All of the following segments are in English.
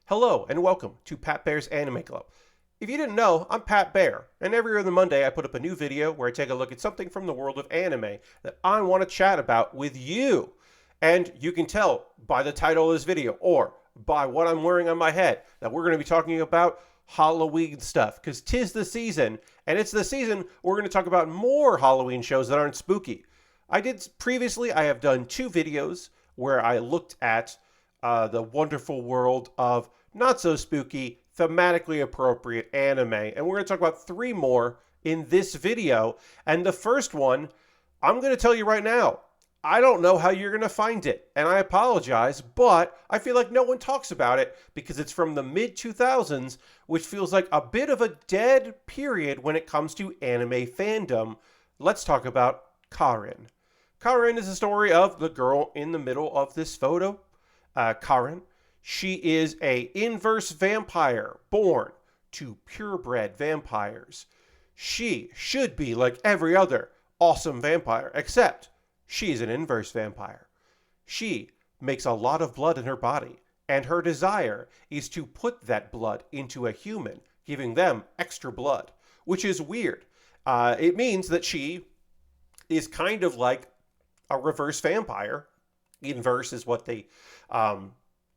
Hello and welcome to Pat Baer's Anime Club. If you didn't know, I'm Pat Baer, and every other Monday I put up a new video where I take a look at something from the world of anime that I want to chat about with you. And you can tell by the title of this video or by what I'm wearing on my head that we're going to be talking about Halloween stuff, because 'tis the season, and it's the season we're going to talk about more Halloween shows that aren't spooky. I have done two videos where I looked at the wonderful world of not so spooky, thematically appropriate anime. And we're going to talk about three more in this video. And the first one, I'm going to tell you right now, I don't know how you're going to find it. And I apologize, but I feel like no one talks about it because it's from the mid 2000s, which feels like a bit of a dead period when it comes to anime fandom. Let's talk about Karin. Karin is the story of the girl in the middle of this photo. Karin. She is a inverse vampire born to purebred vampires. She should be like every other awesome vampire, except she's an inverse vampire. She makes a lot of blood in her body, and her desire is to put that blood into a human, giving them extra blood, which is weird. It means that she is kind of like a reverse vampire. Inverse is what they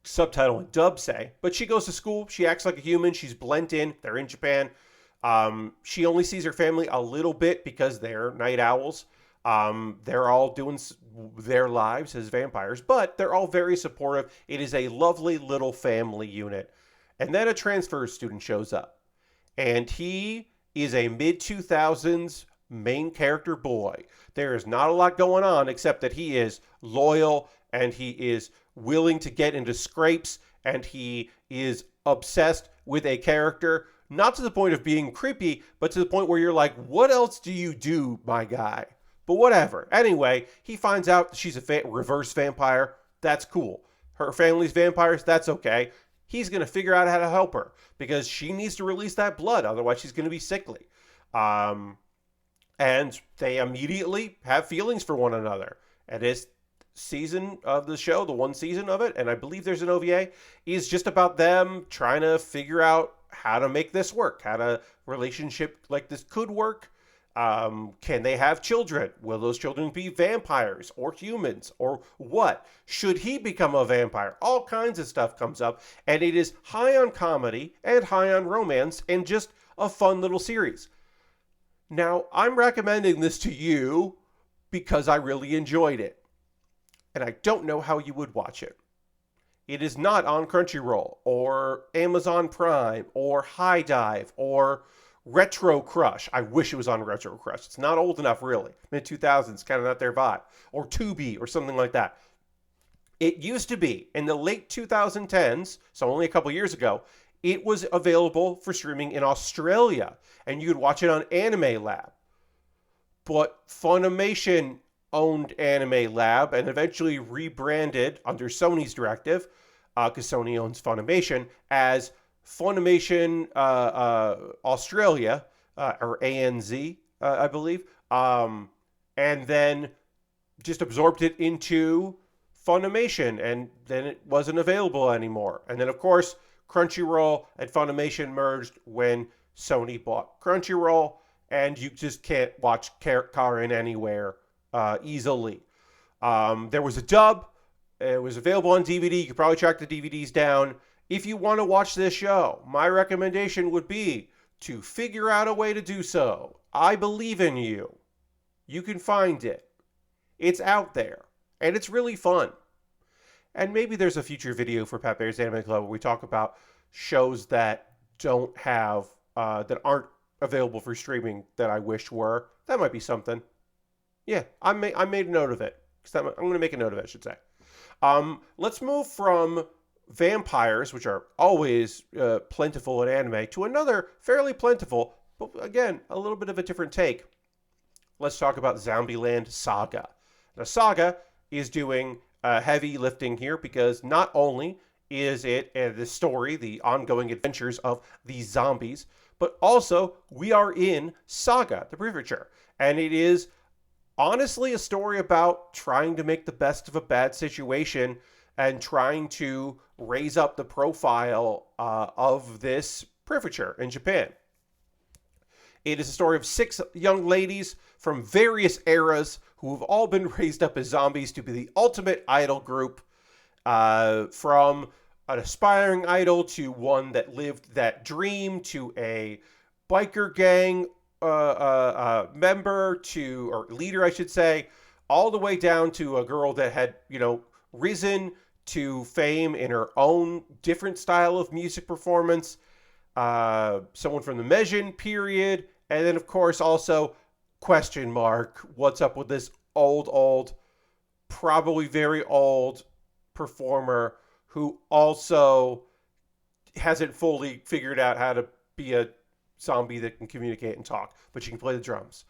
subtitle and dub say, but she goes to school, she acts like a human, she's blent in, they're in Japan. She only sees her family a little bit because they're night owls. They're all doing their lives as vampires, but they're all very supportive. It is a lovely little family unit. And then a transfer student shows up, and he is a mid-2000s main character boy. There is not a lot going on except that he is loyal and he is willing to get into scrapes and he is obsessed with a character, not to the point of being creepy, but to the point where you're like, what else do you do, my guy? But whatever. Anyway, he finds out that she's a reverse vampire. That's cool. Her family's vampires. That's okay. He's going to figure out how to help her because she needs to release that blood. Otherwise, she's going to be sickly. And they immediately have feelings for one another. And this season of the show, the one season of it, and I believe there's an OVA, is just about them trying to figure out how to make this work, how to relationship like this could work. Can they have children? Will those children be vampires or humans or what? Should he become a vampire? All kinds of stuff comes up, and it is high on comedy and high on romance and just a fun little series. Now, I'm recommending this to you because I really enjoyed it. And I don't know how you would watch it. It is not on Crunchyroll or Amazon Prime or High Dive or Retro Crush. I wish it was on Retro Crush. It's not old enough, really. Mid-2000s, kind of not their vibe. Or Tubi or something like that. It used to be in the late 2010s, so only a couple years ago, it was available for streaming in Australia, and you could watch it on Anime Lab. But Funimation owned Anime Lab and eventually rebranded under Sony's directive, because Sony owns Funimation, as Funimation Australia, or ANZ, I believe, and then just absorbed it into Funimation, and then it wasn't available anymore. And then, of course, Crunchyroll and Funimation merged when Sony bought Crunchyroll, and you just can't watch Karin anywhere easily. There was a dub. It was available on DVD. You could probably track the DVDs down. If you want to watch this show, my recommendation would be to figure out a way to do so. I believe in you. You can find it. It's out there. And it's really fun. And maybe there's a future video for Pat Baer's Anime Club where we talk about shows that don't have, that aren't available for streaming that I wish were. That might be something. Yeah, I made a note of it. I'm going to make a note of it, I should say. Let's move from vampires, which are always plentiful in anime, to another fairly plentiful, but again, a little bit of a different take. Let's talk about Zombieland Saga. Now, Saga is doing heavy lifting here because not only is it the story, the ongoing adventures of these zombies, but also we are in Saga, the prefecture, and it is honestly a story about trying to make the best of a bad situation and trying to raise up the profile of this privature in Japan. It is a story of 6 young ladies from various eras who have all been raised up as zombies to be the ultimate idol group, from an aspiring idol to one that lived that dream to a biker gang member to, or leader, I should say, all the way down to a girl that had, risen to fame in her own different style of music performance. Someone from the Meijin period, and then of course also question mark, what's up with this old, probably very old performer who also hasn't fully figured out how to be a zombie that can communicate and talk, but she can play the drums.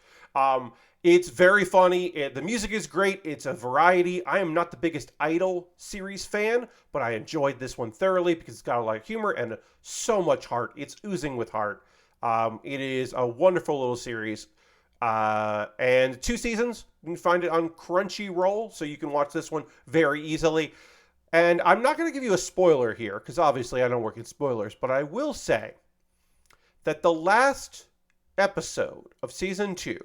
It's very funny. The music is great. It's a variety. I am not the biggest Idol series fan, but I enjoyed this one thoroughly because it's got a lot of humor and so much heart. It's oozing with heart. It is a wonderful little series. And 2 seasons. You can find it on Crunchyroll, so you can watch this one very easily. And I'm not going to give you a spoiler here, because obviously I don't work in spoilers, but I will say that the last episode of season 2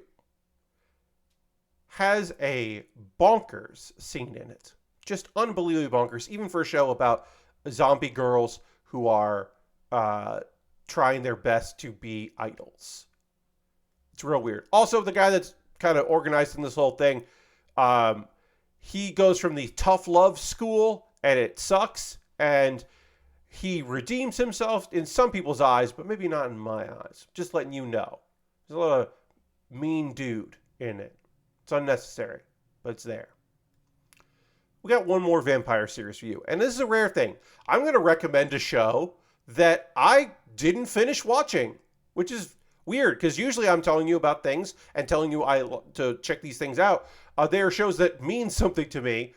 has a bonkers scene in it. Just unbelievably bonkers, even for a show about zombie girls who are trying their best to be idols. It's real weird. Also, the guy that's kind of organizing this whole thing, he goes from the tough love school, and it sucks, and he redeems himself in some people's eyes, but maybe not in my eyes. Just letting you know. There's a lot of mean dude in it. It's unnecessary, but it's there. We got one more vampire series for you, and this is a rare thing. I'm going to recommend a show that I didn't finish watching, which is weird, because usually I'm telling you about things and telling you to check these things out. They are shows that mean something to me.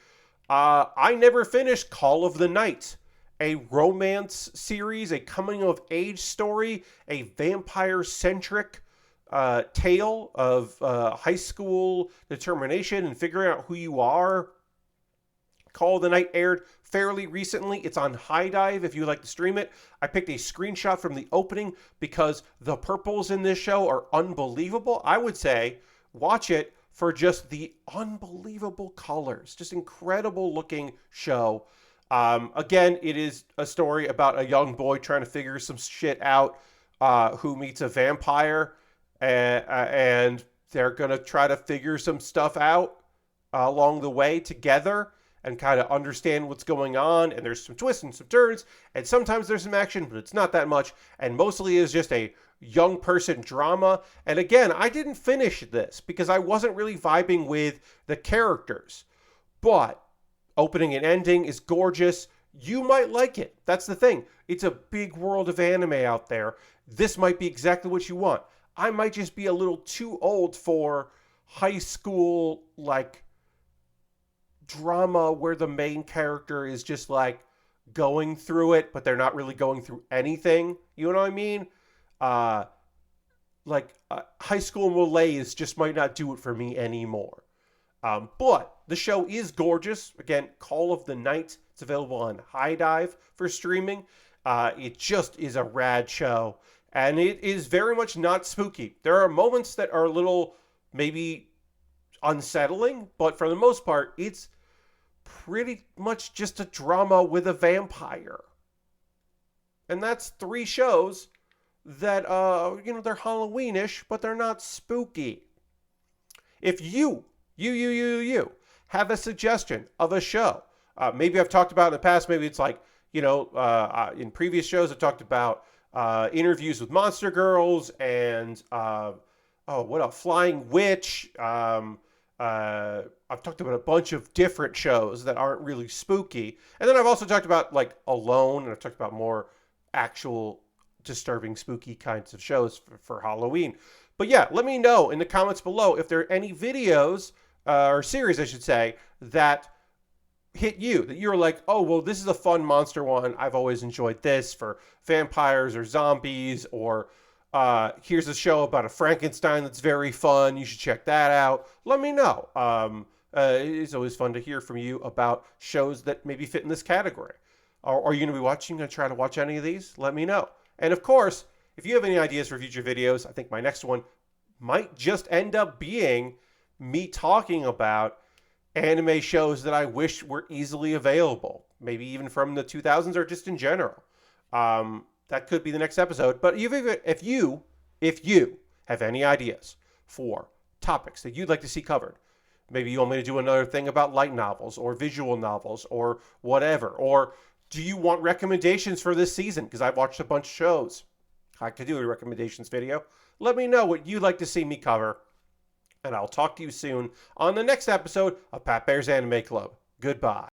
I never finished Call of the Night, a romance series, a coming-of-age story, a vampire-centric tale of high school determination and figuring out who you are. Call of the Night aired fairly recently. It's on High Dive if you like to stream it. I picked a screenshot from the opening because the purples in this show are unbelievable. I would say watch it for just the unbelievable colors. Just incredible looking show. Again, it is a story about a young boy trying to figure some shit out, who meets a vampire, and they're going to try to figure some stuff out along the way together and kind of understand what's going on. And there's some twists and some turns, and sometimes there's some action, but it's not that much. And mostly is just a young person drama. And again, I didn't finish this because I wasn't really vibing with the characters. But opening and ending is gorgeous. You might like it. That's the thing. It's a big world of anime out there. This might be exactly what you want. I might just be a little too old for high school, like, drama where the main character is just, like, going through it, but they're not really going through anything. You know what I mean? High school malaise just might not do it for me anymore. But the show is gorgeous. Again, Call of the Night. It's available on High Dive for streaming. It just is a rad show. And it is very much not spooky. There are moments that are a little maybe unsettling, but for the most part, it's pretty much just a drama with a vampire. And that's 3 shows that, they're Halloweenish, but they're not spooky. If you have a suggestion of a show, maybe I've talked about in the past, maybe it's like, in previous shows I've talked about interviews with Monster Girls and, what else? Flying Witch. I've talked about a bunch of different shows that aren't really spooky. And then I've also talked about, like, Alone, and I've talked about more actual disturbing, spooky kinds of shows for Halloween. But yeah, let me know in the comments below if there are any videos, or series, I should say, that hit you, that you're like, oh, well, this is a fun monster one. I've always enjoyed this for vampires or zombies, or here's a show about a Frankenstein that's very fun. You should check that out. Let me know. It's always fun to hear from you about shows that maybe fit in this category. Are you going to be watching and trying to watch any of these? Let me know. And of course, if you have any ideas for future videos, I think my next one might just end up being me talking about anime shows that I wish were easily available, maybe even from the 2000s or just in general. That could be the next episode. But if you have any ideas for topics that you'd like to see covered, maybe you want me to do another thing about light novels or visual novels or whatever, or do you want recommendations for this season? Because I've watched a bunch of shows. I could do a recommendations video. Let me know what you'd like to see me cover, and I'll talk to you soon on the next episode of Pat Baer's Anime Club. Goodbye.